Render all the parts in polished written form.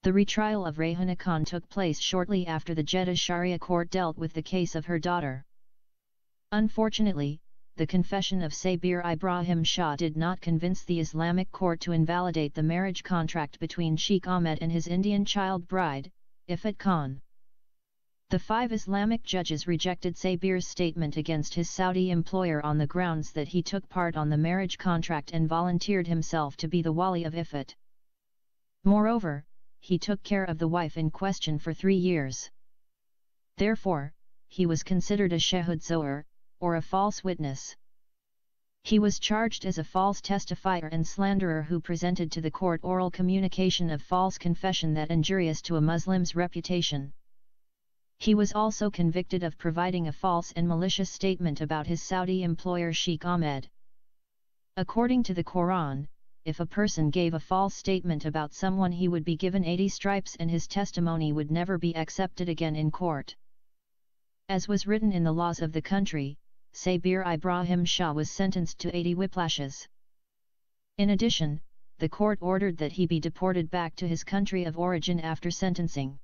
The retrial of Rehana Khan took place shortly after the Jeddah Sharia court dealt with the case of her daughter. Unfortunately, the confession of Sabir Ibrahim Shah did not convince the Islamic court to invalidate the marriage contract between Sheikh Ahmed and his Indian child bride, Ifat Khan. The 5 Islamic judges rejected Sabir's statement against his Saudi employer on the grounds that he took part on the marriage contract and volunteered himself to be the wali of Ifat. Moreover, he took care of the wife in question for 3 years. Therefore, he was considered a shahud zohar, or a false witness. He was charged as a false testifier and slanderer who presented to the court oral communication of false confession that injurious to a Muslim's reputation. He was also convicted of providing a false and malicious statement about his Saudi employer Sheikh Ahmed. According to the Quran, if a person gave a false statement about someone, he would be given 80 stripes and his testimony would never be accepted again in court. As was written in the laws of the country, Sabir Ibrahim Shah was sentenced to 80 whiplashes. In addition, the court ordered that he be deported back to his country of origin after sentencing.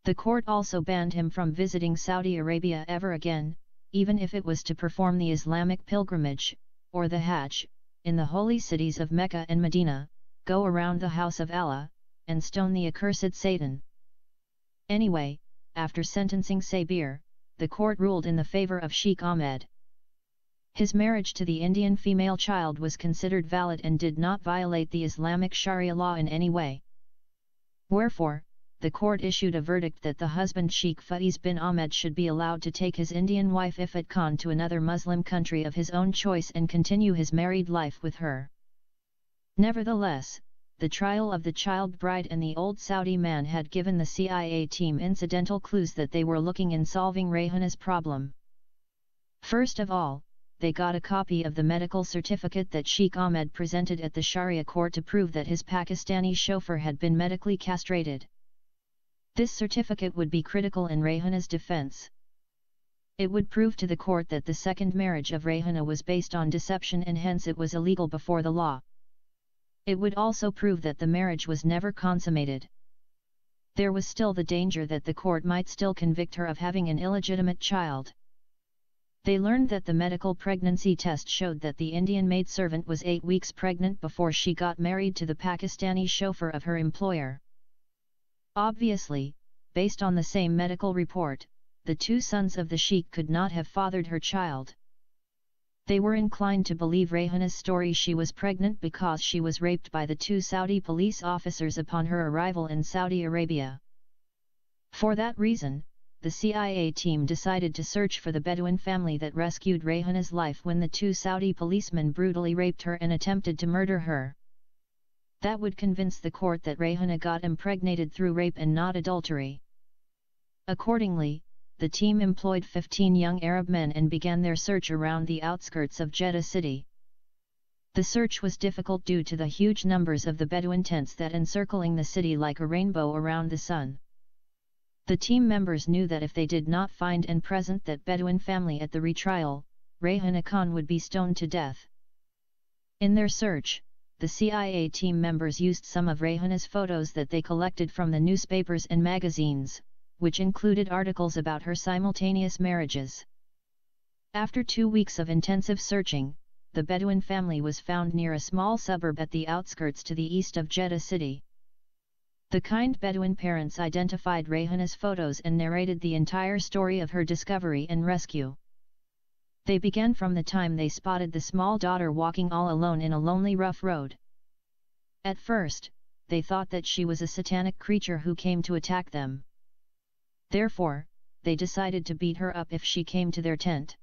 The court also banned him from visiting Saudi Arabia ever again, even if it was to perform the Islamic pilgrimage, or the Hajj, in the holy cities of Mecca and Medina, go around the house of Allah, and stone the accursed Satan. Anyway, after sentencing Sabir, the court ruled in the favor of Sheikh Ahmed. His marriage to the Indian female child was considered valid and did not violate the Islamic Sharia law in any way. Wherefore, the court issued a verdict that the husband Sheikh Faiz bin Ahmed should be allowed to take his Indian wife Ifat Khan to another Muslim country of his own choice and continue his married life with her. Nevertheless, the trial of the child bride and the old Saudi man had given the CIA team incidental clues that they were looking in solving Rehana's problem. First of all, they got a copy of the medical certificate that Sheikh Ahmed presented at the Sharia court to prove that his Pakistani chauffeur had been medically castrated. This certificate would be critical in Rehana's defense. It would prove to the court that the second marriage of Rehana was based on deception and hence it was illegal before the law. It would also prove that the marriage was never consummated. There was still the danger that the court might still convict her of having an illegitimate child. They learned that the medical pregnancy test showed that the Indian maidservant was 8 weeks pregnant before she got married to the Pakistani chauffeur of her employer. Obviously, based on the same medical report, the 2 sons of the sheikh could not have fathered her child. They were inclined to believe Rehana's story she was pregnant because she was raped by the 2 Saudi police officers upon her arrival in Saudi Arabia. For that reason, the CIA team decided to search for the Bedouin family that rescued Rehana's life when the 2 Saudi policemen brutally raped her and attempted to murder her. That would convince the court that Rehana got impregnated through rape and not adultery. Accordingly, the team employed 15 young Arab men and began their search around the outskirts of Jeddah city. The search was difficult due to the huge numbers of the Bedouin tents that encircling the city like a rainbow around the sun. The team members knew that if they did not find and present that Bedouin family at the retrial, Rehana Khan would be stoned to death. In their search, the CIA team members used some of Rehana's photos that they collected from the newspapers and magazines, which included articles about her simultaneous marriages. After 2 weeks of intensive searching, the Bedouin family was found near a small suburb at the outskirts to the east of Jeddah city. The kind Bedouin parents identified Rehana's photos and narrated the entire story of her discovery and rescue. They began from the time they spotted the small daughter walking all alone in a lonely rough road. At first, they thought that she was a satanic creature who came to attack them. Therefore, they decided to beat her up if she came to their tent.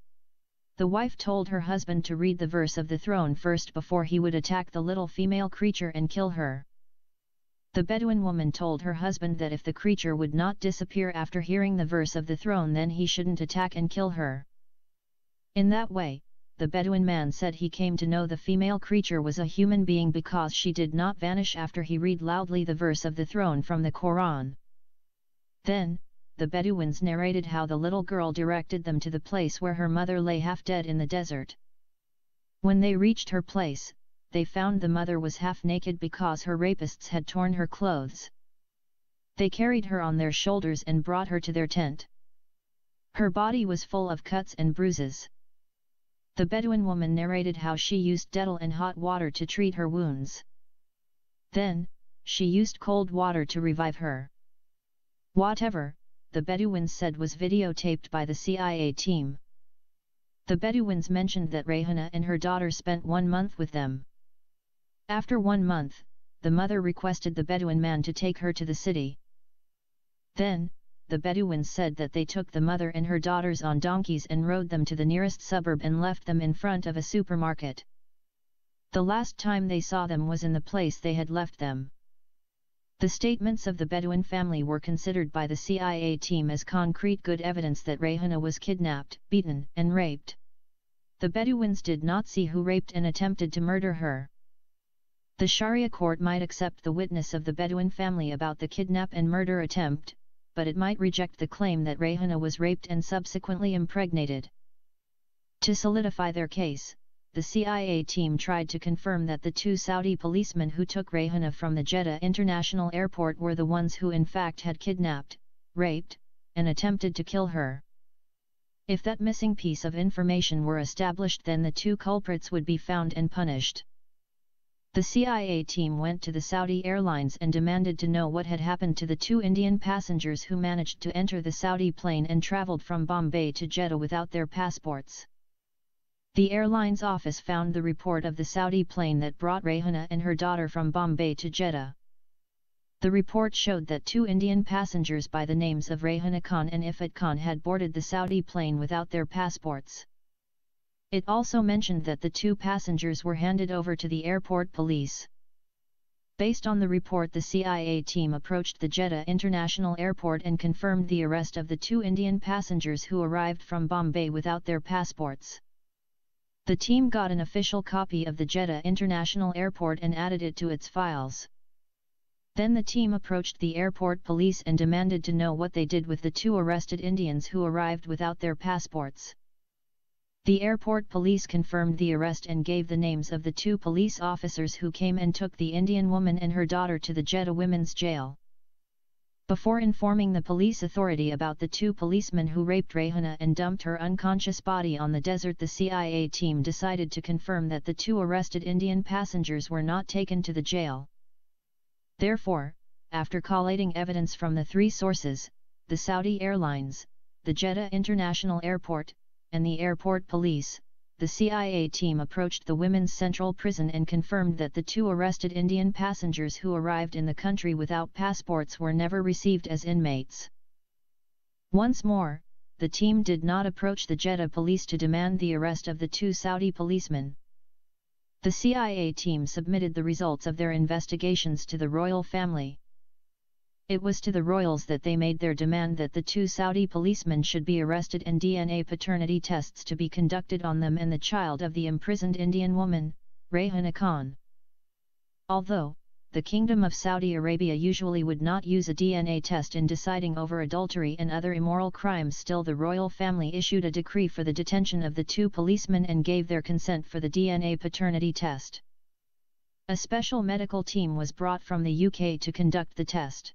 The wife told her husband to read the verse of the throne first before he would attack the little female creature and kill her. The Bedouin woman told her husband that if the creature would not disappear after hearing the verse of the throne, then he shouldn't attack and kill her. In that way, the Bedouin man said he came to know the female creature was a human being because she did not vanish after he read loudly the verse of the throne from the Quran. Then, the Bedouins narrated how the little girl directed them to the place where her mother lay half dead in the desert. When they reached her place, they found the mother was half naked because her rapists had torn her clothes. They carried her on their shoulders and brought her to their tent. Her body was full of cuts and bruises. The Bedouin woman narrated how she used Dettol and hot water to treat her wounds. Then, she used cold water to revive her. Whatever, the Bedouins said was videotaped by the CIA team. The Bedouins mentioned that Rehana and her daughter spent 1 month with them. After 1 month, the mother requested the Bedouin man to take her to the city. Then, the Bedouins said that they took the mother and her daughters on donkeys and rode them to the nearest suburb and left them in front of a supermarket. The last time they saw them was in the place they had left them. The statements of the Bedouin family were considered by the CIA team as concrete good evidence that Rehana was kidnapped, beaten, and raped. The Bedouins did not see who raped and attempted to murder her. The Sharia court might accept the witness of the Bedouin family about the kidnap and murder attempt, but it might reject the claim that Rehana was raped and subsequently impregnated. To solidify their case, the CIA team tried to confirm that the 2 Saudi policemen who took Rehana from the Jeddah International Airport were the ones who in fact had kidnapped, raped, and attempted to kill her. If that missing piece of information were established, then the 2 culprits would be found and punished. The CIA team went to the Saudi Airlines and demanded to know what had happened to the 2 Indian passengers who managed to enter the Saudi plane and traveled from Bombay to Jeddah without their passports. The airline's office found the report of the Saudi plane that brought Rehana and her daughter from Bombay to Jeddah. The report showed that 2 Indian passengers by the names of Rehana Khan and Ifat Khan had boarded the Saudi plane without their passports. It also mentioned that the 2 passengers were handed over to the airport police. Based on the report, the CIA team approached the Jeddah International Airport and confirmed the arrest of the 2 Indian passengers who arrived from Bombay without their passports. The team got an official copy of the Jeddah International Airport and added it to its files. Then the team approached the airport police and demanded to know what they did with the 2 arrested Indians who arrived without their passports. The airport police confirmed the arrest and gave the names of the 2 police officers who came and took the Indian woman and her daughter to the Jeddah Women's Jail. Before informing the police authority about the 2 policemen who raped Rehana and dumped her unconscious body on the desert, the CIA team decided to confirm that the 2 arrested Indian passengers were not taken to the jail. Therefore, after collating evidence from the 3 sources, the Saudi Airlines, the Jeddah International Airport, and the airport police, the CIA team approached the women's central prison and confirmed that the 2 arrested Indian passengers who arrived in the country without passports were never received as inmates. Once more, the team did not approach the Jeddah police to demand the arrest of the 2 Saudi policemen. The CIA team submitted the results of their investigations to the royal family. It was to the royals that they made their demand that the 2 Saudi policemen should be arrested and DNA paternity tests to be conducted on them and the child of the imprisoned Indian woman, Rehana Khan. Although, the Kingdom of Saudi Arabia usually would not use a DNA test in deciding over adultery and other immoral crimes, still the royal family issued a decree for the detention of the 2 policemen and gave their consent for the DNA paternity test. A special medical team was brought from the UK to conduct the test.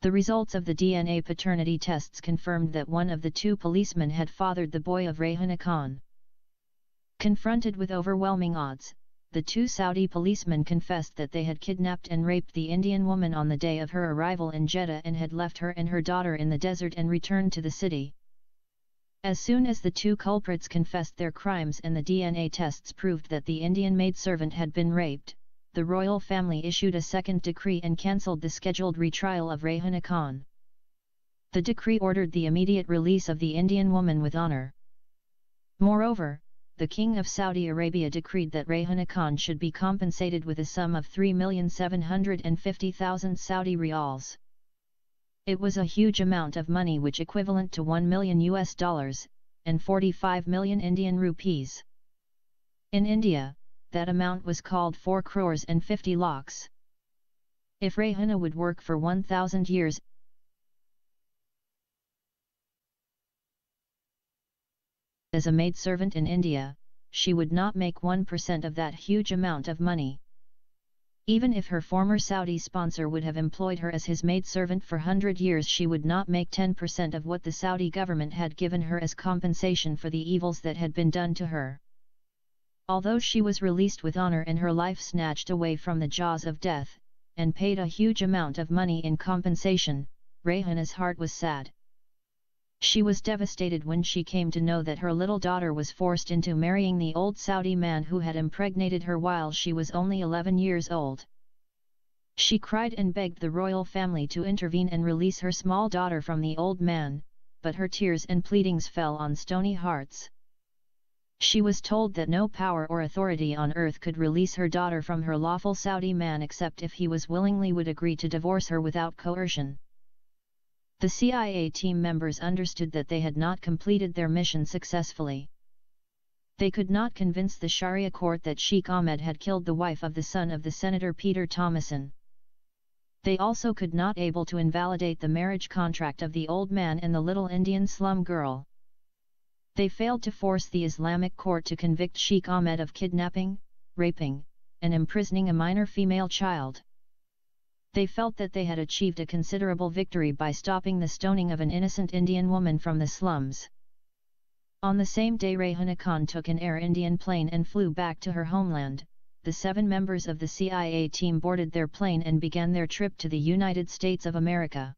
The results of the DNA paternity tests confirmed that one of the 2 policemen had fathered the boy of Rehana Khan. Confronted with overwhelming odds, the 2 Saudi policemen confessed that they had kidnapped and raped the Indian woman on the day of her arrival in Jeddah and had left her and her daughter in the desert and returned to the city. As soon as the 2 culprits confessed their crimes and the DNA tests proved that the Indian maidservant had been raped, the royal family issued a second decree and cancelled the scheduled retrial of Rehana Khan. The decree ordered the immediate release of the Indian woman with honor. Moreover, the King of Saudi Arabia decreed that Rehana Khan should be compensated with a sum of 3,750,000 Saudi riyals. It was a huge amount of money, which equivalent to $1 million and 45 million Indian rupees. In India, that amount was called 4 crores and 50 lakhs. If Rehana would work for 1,000 years as a maidservant in India, she would not make 1% of that huge amount of money. Even if her former Saudi sponsor would have employed her as his maidservant for 100 years, she would not make 10% of what the Saudi government had given her as compensation for the evils that had been done to her. Although she was released with honor and her life snatched away from the jaws of death, and paid a huge amount of money in compensation, Rayhana's heart was sad. She was devastated when she came to know that her little daughter was forced into marrying the old Saudi man who had impregnated her while she was only 11 years old. She cried and begged the royal family to intervene and release her small daughter from the old man, but her tears and pleadings fell on stony hearts. She was told that no power or authority on earth could release her daughter from her lawful Saudi man except if he willingly would agree to divorce her without coercion. The CIA team members understood that they had not completed their mission successfully. They could not convince the Sharia court that Sheikh Ahmed had killed the wife of the son of the Senator Peter Thomason. They also could not able to invalidate the marriage contract of the old man and the little Indian slum girl. They failed to force the Islamic court to convict Sheikh Ahmed of kidnapping, raping, and imprisoning a minor female child. They felt that they had achieved a considerable victory by stopping the stoning of an innocent Indian woman from the slums. On the same day Rayhana Khan took an Air Indian plane and flew back to her homeland. The 7 members of the CIA team boarded their plane and began their trip to the United States of America.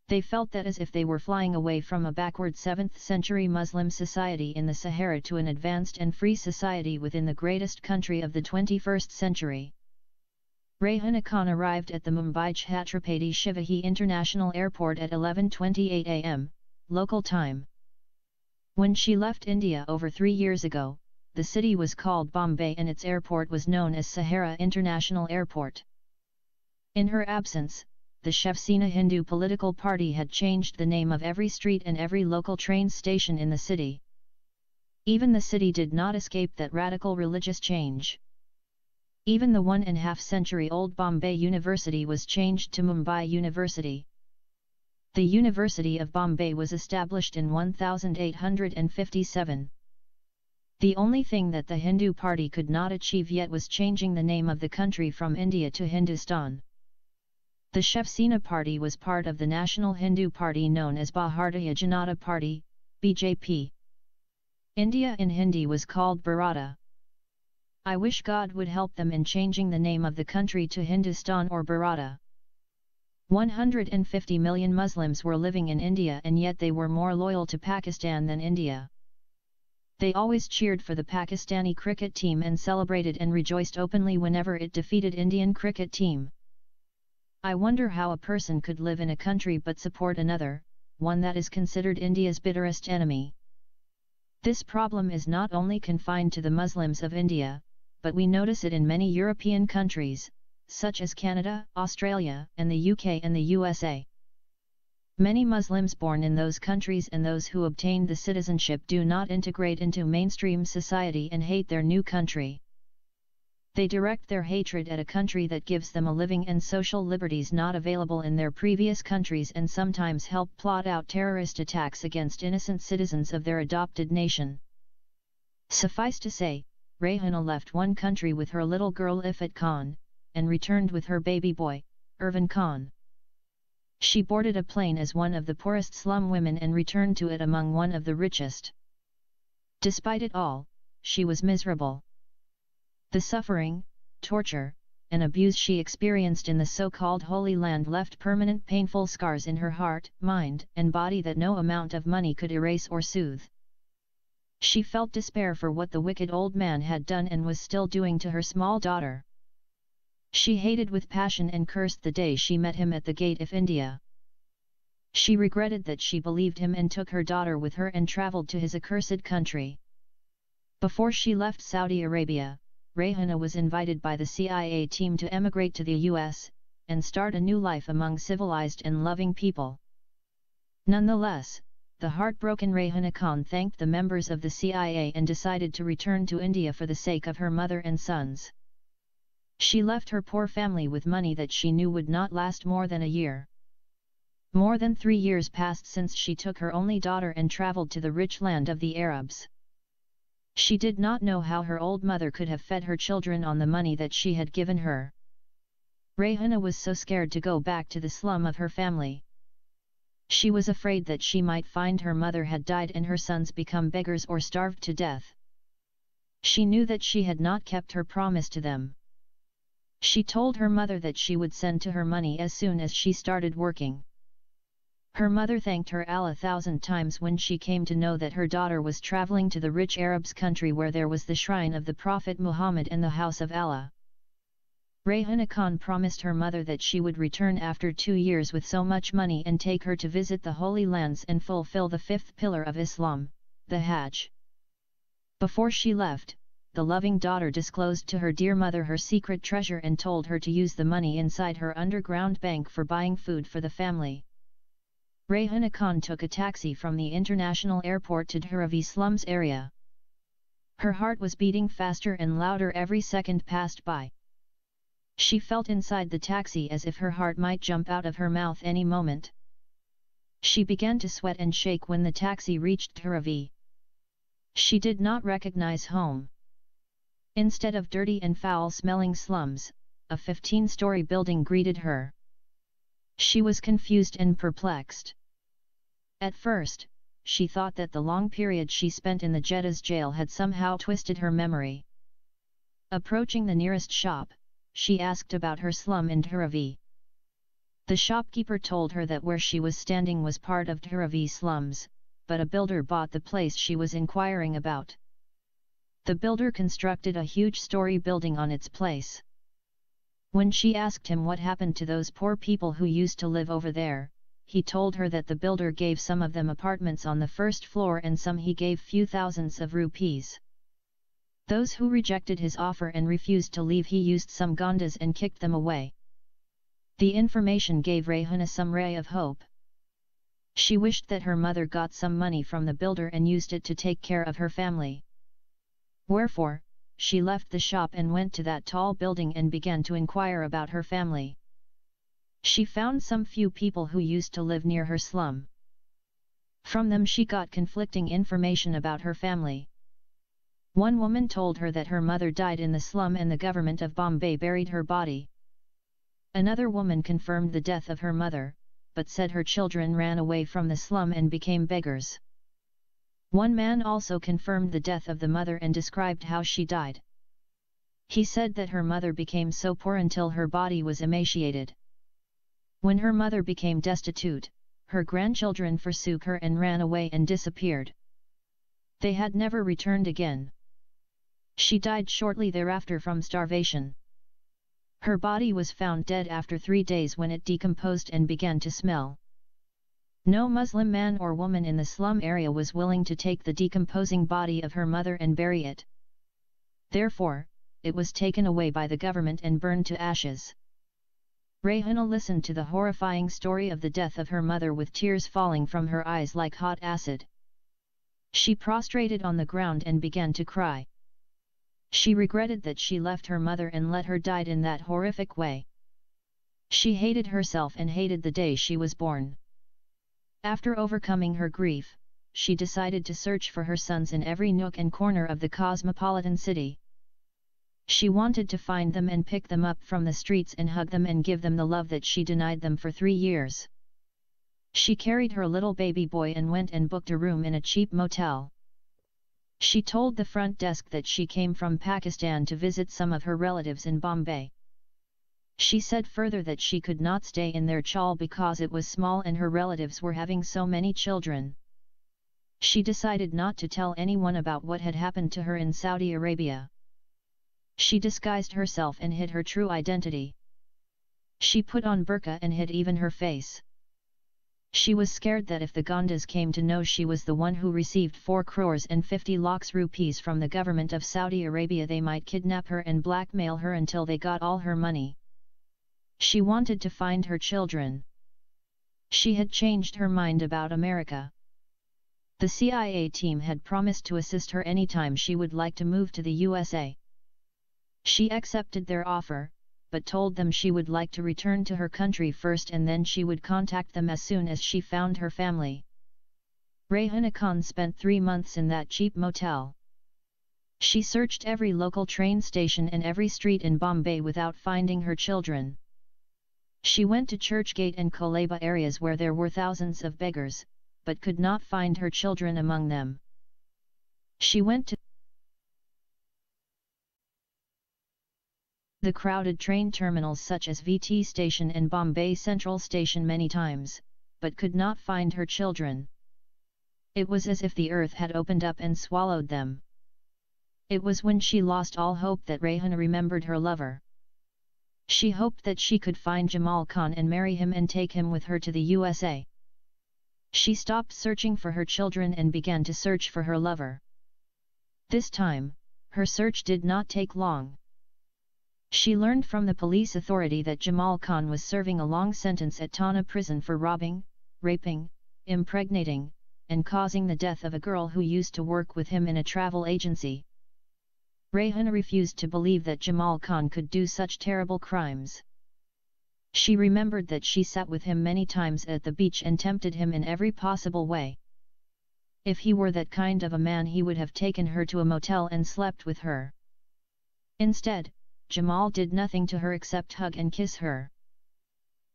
They felt that as if they were flying away from a backward 7th-century Muslim society in the Sahara to an advanced and free society within the greatest country of the 21st century. Rayhana Khan arrived at the Mumbai Chhatrapati Shivaji International Airport at 11:28 am, local time. When she left India over 3 years ago, the city was called Bombay and its airport was known as Sahara International Airport. In her absence, the Shiv Sena Hindu political party had changed the name of every street and every local train station in the city. Even the city did not escape that radical religious change. Even the 1.5-century-old Bombay University was changed to Mumbai University. The University of Bombay was established in 1857. The only thing that the Hindu party could not achieve yet was changing the name of the country from India to Hindustan. The Shiv Sena party was part of the National Hindu Party known as Bharatiya Janata Party, BJP. India in Hindi was called Bharata. I wish God would help them in changing the name of the country to Hindustan or Bharata. 150 million Muslims were living in India and yet they were more loyal to Pakistan than India. They always cheered for the Pakistani cricket team and celebrated and rejoiced openly whenever it defeated Indian cricket team. I wonder how a person could live in a country but support another, one that is considered India's bitterest enemy. This problem is not only confined to the Muslims of India, but we notice it in many European countries, such as Canada, Australia, and the UK and the USA. Many Muslims born in those countries and those who obtained the citizenship do not integrate into mainstream society and hate their new country. They direct their hatred at a country that gives them a living and social liberties not available in their previous countries and sometimes help plot out terrorist attacks against innocent citizens of their adopted nation. Suffice to say, Rayhana left one country with her little girl Ifat Khan, and returned with her baby boy, Irfan Khan. She boarded a plane as one of the poorest slum women and returned to it among one of the richest. Despite it all, she was miserable. The suffering, torture, and abuse she experienced in the so-called Holy Land left permanent painful scars in her heart, mind, and body that no amount of money could erase or soothe. She felt despair for what the wicked old man had done and was still doing to her small daughter. She hated with passion and cursed the day she met him at the gate of India. She regretted that she believed him and took her daughter with her and travelled to his accursed country. Before she left Saudi Arabia, Rayhana was invited by the CIA team to emigrate to the US, and start a new life among civilized and loving people. Nonetheless, the heartbroken Rayhana Khan thanked the members of the CIA and decided to return to India for the sake of her mother and sons. She left her poor family with money that she knew would not last more than a year. More than 3 years passed since she took her only daughter and travelled to the rich land of the Arabs. She did not know how her old mother could have fed her children on the money that she had given her. Rayhana was so scared to go back to the slum of her family. She was afraid that she might find her mother had died and her sons become beggars or starved to death. She knew that she had not kept her promise to them. She told her mother that she would send to her money as soon as she started working. Her mother thanked her Allah 1,000 times when she came to know that her daughter was traveling to the rich Arabs country where there was the shrine of the Prophet Muhammad and the house of Allah. Rayhana Khan promised her mother that she would return after 2 years with so much money and take her to visit the Holy Lands and fulfill the 5th pillar of Islam, the Hajj. Before she left, the loving daughter disclosed to her dear mother her secret treasure and told her to use the money inside her underground bank for buying food for the family. Rayhana Khan took a taxi from the international airport to Dharavi slums area. Her heart was beating faster and louder every second passed by. She felt inside the taxi as if her heart might jump out of her mouth any moment. She began to sweat and shake when the taxi reached Dharavi. She did not recognize home. Instead of dirty and foul-smelling slums, a 15-story building greeted her. She was confused and perplexed. At first, she thought that the long period she spent in the Jeddah's jail had somehow twisted her memory. Approaching the nearest shop, she asked about her slum in Dharavi. The shopkeeper told her that where she was standing was part of Dharavi slums, but a builder bought the place she was inquiring about. The builder constructed a huge story building on its place. When she asked him what happened to those poor people who used to live over there, he told her that the builder gave some of them apartments on the first floor and some he gave few thousands of rupees. Those who rejected his offer and refused to leave he used some gondas and kicked them away. The information gave Rayhana some ray of hope. She wished that her mother got some money from the builder and used it to take care of her family. Wherefore, she left the shop and went to that tall building and began to inquire about her family. She found some few people who used to live near her slum. From them she got conflicting information about her family. One woman told her that her mother died in the slum and the government of Bombay buried her body. Another woman confirmed the death of her mother, but said her children ran away from the slum and became beggars. One man also confirmed the death of the mother and described how she died. He said that her mother became so poor until her body was emaciated. When her mother became destitute, her grandchildren forsook her and ran away and disappeared. They had never returned again. She died shortly thereafter from starvation. Her body was found dead after 3 days when it decomposed and began to smell. No Muslim man or woman in the slum area was willing to take the decomposing body of her mother and bury it. Therefore, it was taken away by the government and burned to ashes. Rayhana listened to the horrifying story of the death of her mother with tears falling from her eyes like hot acid. She prostrated on the ground and began to cry. She regretted that she left her mother and let her die in that horrific way. She hated herself and hated the day she was born. After overcoming her grief, she decided to search for her sons in every nook and corner of the cosmopolitan city. She wanted to find them and pick them up from the streets and hug them and give them the love that she denied them for 3 years. She carried her little baby boy and went and booked a room in a cheap motel. She told the front desk that she came from Pakistan to visit some of her relatives in Bombay. She said further that she could not stay in their chawl because it was small and her relatives were having so many children. She decided not to tell anyone about what had happened to her in Saudi Arabia. She disguised herself and hid her true identity. She put on burqa and hid even her face. She was scared that if the Gondas came to know she was the one who received 4 crores and 50 lakhs rupees from the government of Saudi Arabia, they might kidnap her and blackmail her until they got all her money. She wanted to find her children. She had changed her mind about America. The CIA team had promised to assist her anytime she would like to move to the USA. She accepted their offer, but told them she would like to return to her country first and then she would contact them as soon as she found her family. Rayhana Khan spent 3 months in that cheap motel. She searched every local train station and every street in Bombay without finding her children. She went to Churchgate and Kolaba areas where there were thousands of beggars, but could not find her children among them. She went to the crowded train terminals such as VT Station and Bombay Central Station many times, but could not find her children. It was as if the earth had opened up and swallowed them. It was when she lost all hope that Rehana remembered her lover. She hoped that she could find Jamal Khan and marry him and take him with her to the USA. She stopped searching for her children and began to search for her lover. This time, her search did not take long. She learned from the police authority that Jamal Khan was serving a long sentence at Thana prison for robbing, raping, impregnating, and causing the death of a girl who used to work with him in a travel agency. Rehana refused to believe that Jamal Khan could do such terrible crimes. She remembered that she sat with him many times at the beach and tempted him in every possible way. If he were that kind of a man, he would have taken her to a motel and slept with her. Instead, Jamal did nothing to her except hug and kiss her.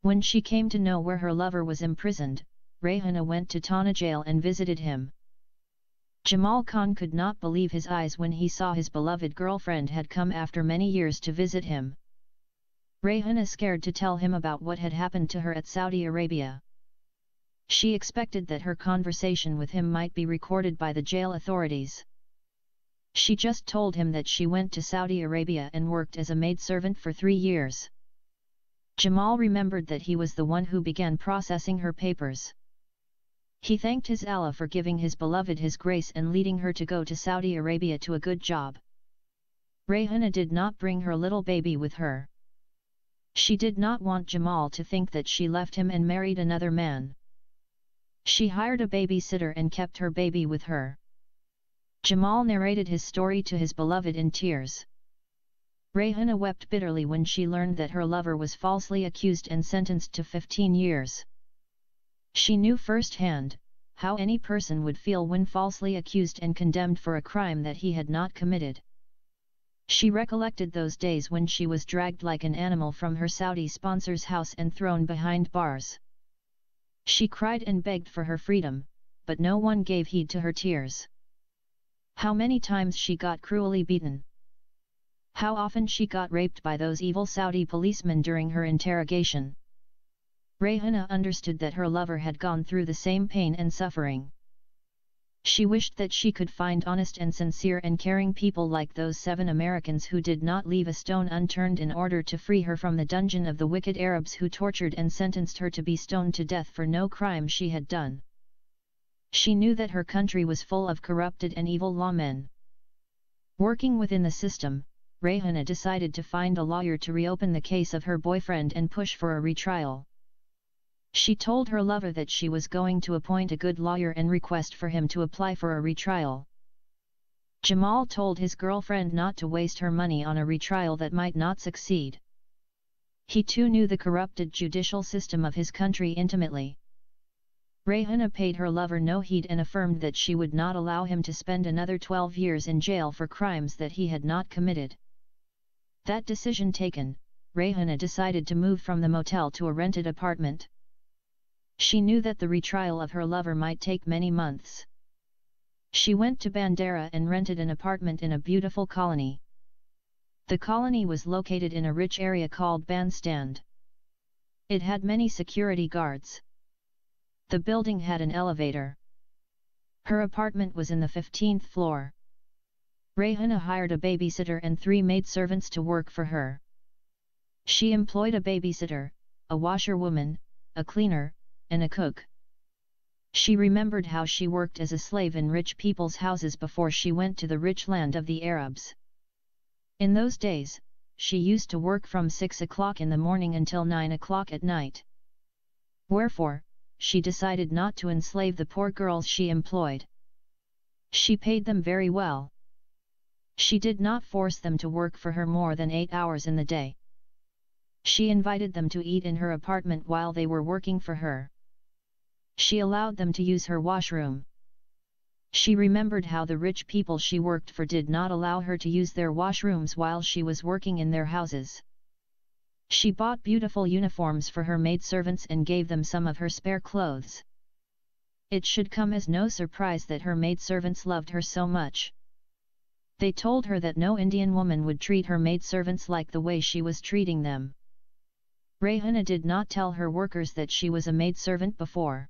When she came to know where her lover was imprisoned, Rehana went to Thana jail and visited him. Jamal Khan could not believe his eyes when he saw his beloved girlfriend had come after many years to visit him. Rehana scared to tell him about what had happened to her at Saudi Arabia. She expected that her conversation with him might be recorded by the jail authorities. She just told him that she went to Saudi Arabia and worked as a maidservant for 3 years. Jamal remembered that he was the one who began processing her papers. He thanked his Allah for giving his beloved his grace and leading her to go to Saudi Arabia to a good job. Rehana did not bring her little baby with her. She did not want Jamal to think that she left him and married another man. She hired a babysitter and kept her baby with her. Jamal narrated his story to his beloved in tears. Rehana wept bitterly when she learned that her lover was falsely accused and sentenced to 15 years. She knew firsthand how any person would feel when falsely accused and condemned for a crime that he had not committed. She recollected those days when she was dragged like an animal from her Saudi sponsor's house and thrown behind bars. She cried and begged for her freedom, but no one gave heed to her tears. How many times she got cruelly beaten. How often she got raped by those evil Saudi policemen during her interrogation. Rehana understood that her lover had gone through the same pain and suffering. She wished that she could find honest and sincere and caring people like those 7 Americans who did not leave a stone unturned in order to free her from the dungeon of the wicked Arabs who tortured and sentenced her to be stoned to death for no crime she had done. She knew that her country was full of corrupted and evil lawmen. Working within the system, Rehana decided to find a lawyer to reopen the case of her boyfriend and push for a retrial. She told her lover that she was going to appoint a good lawyer and request for him to apply for a retrial. Jamal told his girlfriend not to waste her money on a retrial that might not succeed. He too knew the corrupted judicial system of his country intimately. Rehana paid her lover no heed and affirmed that she would not allow him to spend another 12 years in jail for crimes that he had not committed. That decision taken, Rehana decided to move from the motel to a rented apartment. She knew that the retrial of her lover might take many months. She went to Bandera and rented an apartment in a beautiful colony. The colony was located in a rich area called Bandstand. It had many security guards. The building had an elevator. Her apartment was in the 15th floor. Rehana hired a babysitter and 3 maidservants to work for her. She employed a babysitter, a washerwoman, a cleaner, and a cook. She remembered how she worked as a slave in rich people's houses before she went to the rich land of the Arabs. In those days, she used to work from 6 o'clock in the morning until 9 o'clock at night. Wherefore, she decided not to enslave the poor girls she employed. She paid them very well. She did not force them to work for her more than 8 hours in the day. She invited them to eat in her apartment while they were working for her. She allowed them to use her washroom. She remembered how the rich people she worked for did not allow her to use their washrooms while she was working in their houses. She bought beautiful uniforms for her maidservants and gave them some of her spare clothes. It should come as no surprise that her maidservants loved her so much. They told her that no Indian woman would treat her maidservants like the way she was treating them. Rehana did not tell her workers that she was a maidservant before.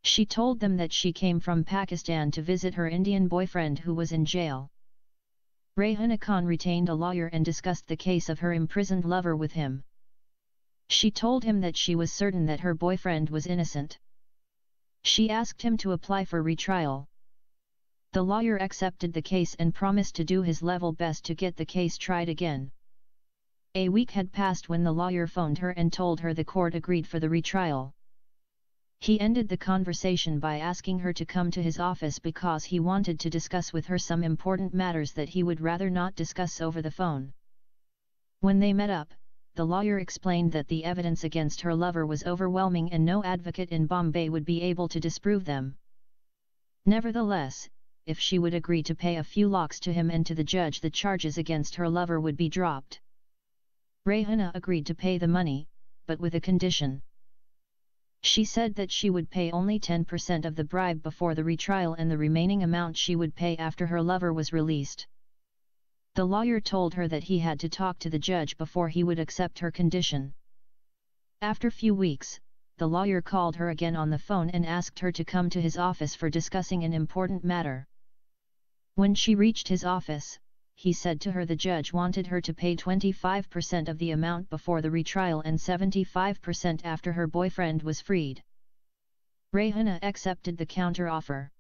She told them that she came from Pakistan to visit her Indian boyfriend who was in jail. Rehana Khan retained a lawyer and discussed the case of her imprisoned lover with him. She told him that she was certain that her boyfriend was innocent. She asked him to apply for retrial. The lawyer accepted the case and promised to do his level best to get the case tried again. A week had passed when the lawyer phoned her and told her the court agreed for the retrial. He ended the conversation by asking her to come to his office because he wanted to discuss with her some important matters that he would rather not discuss over the phone. When they met up, the lawyer explained that the evidence against her lover was overwhelming and no advocate in Bombay would be able to disprove them. Nevertheless, if she would agree to pay a few lakhs to him and to the judge, the charges against her lover would be dropped. Rehana agreed to pay the money, but with a condition. She said that she would pay only 10% of the bribe before the retrial and the remaining amount she would pay after her lover was released. The lawyer told her that he had to talk to the judge before he would accept her condition. After few weeks, the lawyer called her again on the phone and asked her to come to his office for discussing an important matter. When she reached his office, he said to her the judge wanted her to pay 25% of the amount before the retrial and 75% after her boyfriend was freed. Rehana accepted the counter-offer.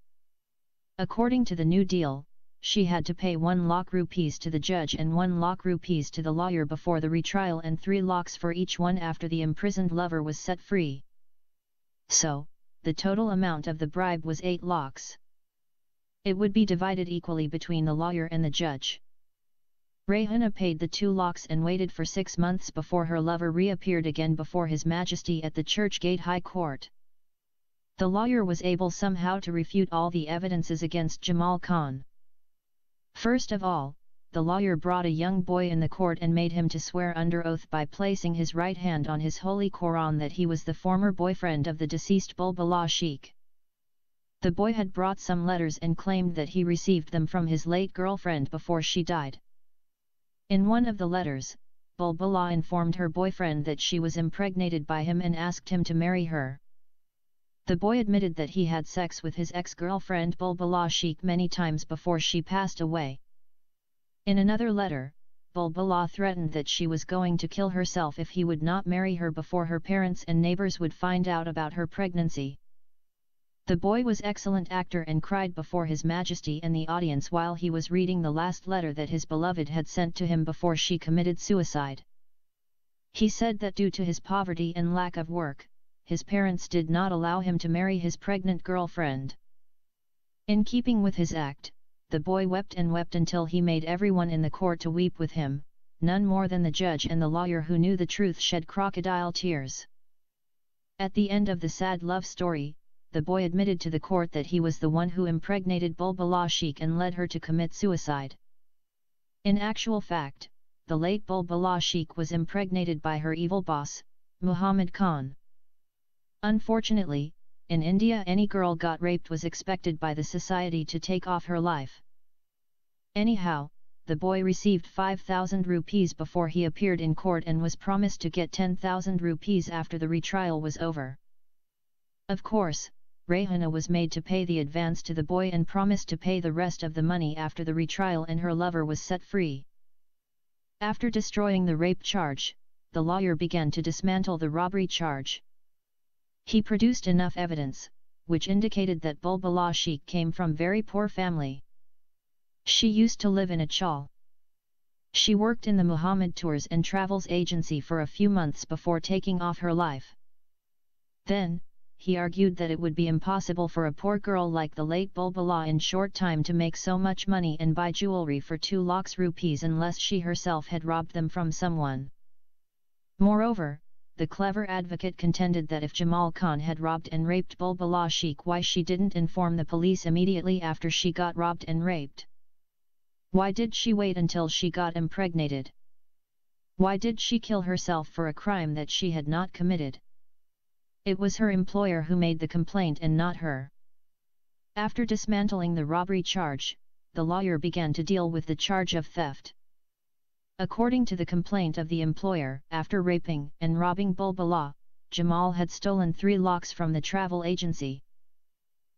According to the new deal, she had to pay 1 lakh rupees to the judge and 1 lakh rupees to the lawyer before the retrial and 3 lakhs for each one after the imprisoned lover was set free. So, the total amount of the bribe was 8 lakhs. It would be divided equally between the lawyer and the judge. Rehana paid the 2 lakhs and waited for 6 months before her lover reappeared again before His Majesty at the Churchgate High Court. The lawyer was able somehow to refute all the evidences against Jamal Khan. First of all, the lawyer brought a young boy in the court and made him to swear under oath by placing his right hand on his holy Quran that he was the former boyfriend of the deceased Bulbula Sheikh. The boy had brought some letters and claimed that he received them from his late girlfriend before she died. In one of the letters, Bulbula informed her boyfriend that she was impregnated by him and asked him to marry her. The boy admitted that he had sex with his ex-girlfriend Bulbula Sheikh many times before she passed away. In another letter, Bulbula threatened that she was going to kill herself if he would not marry her before her parents and neighbors would find out about her pregnancy. The boy was an excellent actor and cried before His Majesty and the audience while he was reading the last letter that his beloved had sent to him before she committed suicide. He said that due to his poverty and lack of work, his parents did not allow him to marry his pregnant girlfriend. In keeping with his act, the boy wept and wept until he made everyone in the court to weep with him, none more than the judge and the lawyer who knew the truth shed crocodile tears. At the end of the sad love story, the boy admitted to the court that he was the one who impregnated Bulbula Sheikh and led her to commit suicide. In actual fact, the late Bulbula Sheikh was impregnated by her evil boss, Muhammad Khan. Unfortunately, in India any girl got raped was expected by the society to take off her life. Anyhow, the boy received 5,000 rupees before he appeared in court and was promised to get 10,000 rupees after the retrial was over. Of course, Rehana was made to pay the advance to the boy and promised to pay the rest of the money after the retrial and her lover was set free. After destroying the rape charge, the lawyer began to dismantle the robbery charge. He produced enough evidence, which indicated that Bulbula Sheikh came from very poor family. She used to live in a chawl. She worked in the Muhammad Tours and Travels agency for a few months before taking off her life. Then, he argued that it would be impossible for a poor girl like the late Bulbula in short time to make so much money and buy jewelry for 2 lakhs rupees unless she herself had robbed them from someone. Moreover, the clever advocate contended that if Jamal Khan had robbed and raped Bulbula Sheikh, why she didn't inform the police immediately after she got robbed and raped? Why did she wait until she got impregnated? Why did she kill herself for a crime that she had not committed? It was her employer who made the complaint and not her. After dismantling the robbery charge, the lawyer began to deal with the charge of theft. According to the complaint of the employer, after raping and robbing Bulbula, Jamal had stolen 3 locks from the travel agency.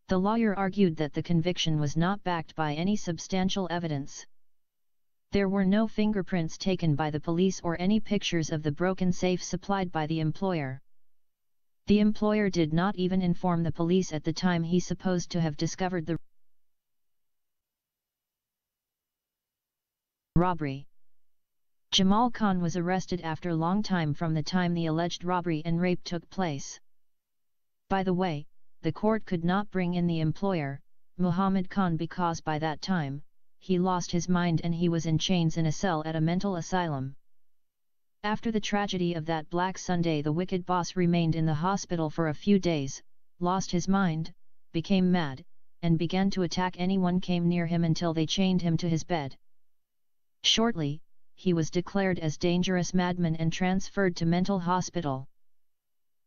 The lawyer argued that the conviction was not backed by any substantial evidence. There were no fingerprints taken by the police or any pictures of the broken safe supplied by the employer. The employer did not even inform the police at the time he supposed to have discovered the robbery. Jamal Khan was arrested after long time from the time the alleged robbery and rape took place. By the way, the court could not bring in the employer, Muhammad Khan, because by that time, he lost his mind and he was in chains in a cell at a mental asylum. After the tragedy of that Black Sunday, the wicked boss remained in the hospital for a few days, lost his mind, became mad, and began to attack anyone came near him until they chained him to his bed. Shortly, he was declared as dangerous madman and transferred to mental hospital.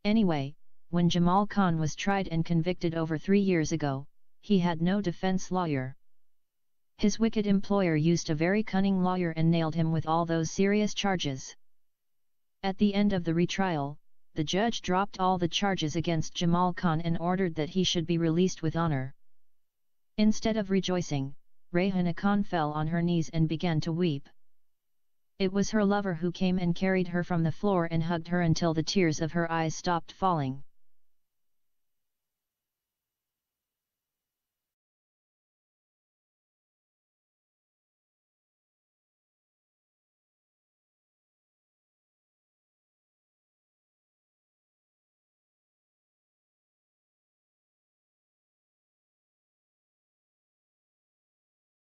Anyway, when Jamal Khan was tried and convicted over 3 years ago, he had no defense lawyer. His wicked employer used a very cunning lawyer and nailed him with all those serious charges. At the end of the retrial, the judge dropped all the charges against Jamal Khan and ordered that he should be released with honor. Instead of rejoicing, Rehana Khan fell on her knees and began to weep. It was her lover who came and carried her from the floor and hugged her until the tears of her eyes stopped falling.